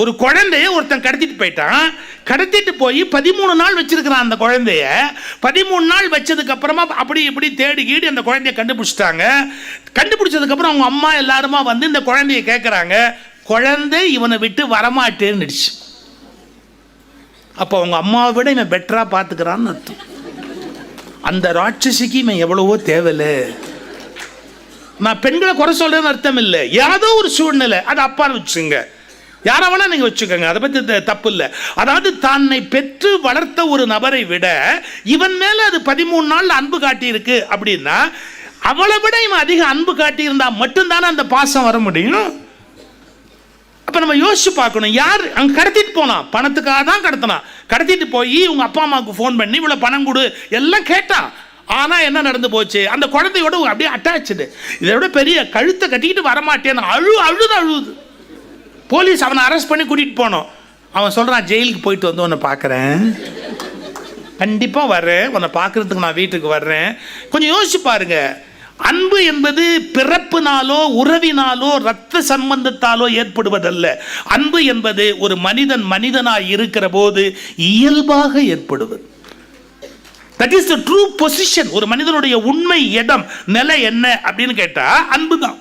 ஒரு குழந்தைய ஒருத்தன் கடத்திட்டு போயிட்டான். கடத்திட்டு போய் 13 நாள் வச்சிருக்கிறான் அந்த குழந்தைய. 13 நாள் வச்சதுக்கு அப்புறமா அப்படி இப்படி தேடி கீடி அந்த குழந்தைய கண்டுபிடிச்சிட்டாங்க. கண்டுபிடிச்சதுக்கு அப்புறம் அவங்க அம்மா எல்லாருமா வந்து இந்த குழந்தைய கேட்குறாங்க. குழந்தை இவனை விட்டு வரமாட்டேன்னுடுச்சு. அப்போ அவங்க அம்மாவை விட இவன் பெட்டரா பார்த்துக்கிறான்னு அர்த்தம். அந்த ராட்சசிக்கு இவன் எவ்வளவோ தேவையில்ல. நான் பெண்களை குறை சொல்றேன்னு அர்த்தம் இல்லை. ஏதோ ஒரு சூழ்நிலை, அது அப்பான்னு வச்சுங்க, யாரை வேணா நீங்க வச்சுக்கோங்க, அதை பத்தி தப்பு இல்லை. அதாவது தன்னை பெற்று வளர்த்த ஒரு நபரை விட இவன் மேல அது 13 நாள் அன்பு காட்டி இருக்கு அப்படின்னா, அவளை விட இவன் அதிக அன்பு காட்டி இருந்தா மட்டும்தானே அந்த பாசம் வர முடியும். அப்ப நம்ம யோசிச்சு பார்க்கணும். யார் அங்க கடத்திட்டு போனான்? பணத்துக்காக தான் கடத்தினான். கடத்திட்டு போய் உங்க அப்பா அம்மாவுக்கு ஃபோன் பண்ணி இவ்வளவு பணம் கொடு எல்லாம் கேட்டான். ஆனா என்ன நடந்து போச்சு? அந்த குழந்தையோட அப்படியே அட்டாச்சு. இதை விட பெரிய கழுத்தை கட்டிக்கிட்டு வரமாட்டேன்னு அழுது போலீஸ் அவனை அரெஸ்ட் பண்ணி கூட்டிட்டு போனோம். அவன் சொல்றான், ஜெயிலுக்கு போயிட்டு வந்து உன்னை பார்க்குறேன், கண்டிப்பா வர்றேன், உன்னை பார்க்கறதுக்கு நான் வீட்டுக்கு வர்றேன். கொஞ்சம் யோசிச்சு பாருங்க. அன்பு என்பது பிறப்பினாலோ உறவினாலோ இரத்த சம்பந்தத்தாலோ ஏற்படுவதல்ல. அன்பு என்பது ஒரு மனிதன் மனிதனாய் இருக்கிற போது இயல்பாக ஏற்படுவது. That is the true position. ஒரு மனிதனுடைய உண்மை இடம் நிலை என்ன அப்படின்னு கேட்டா அன்பு தான்.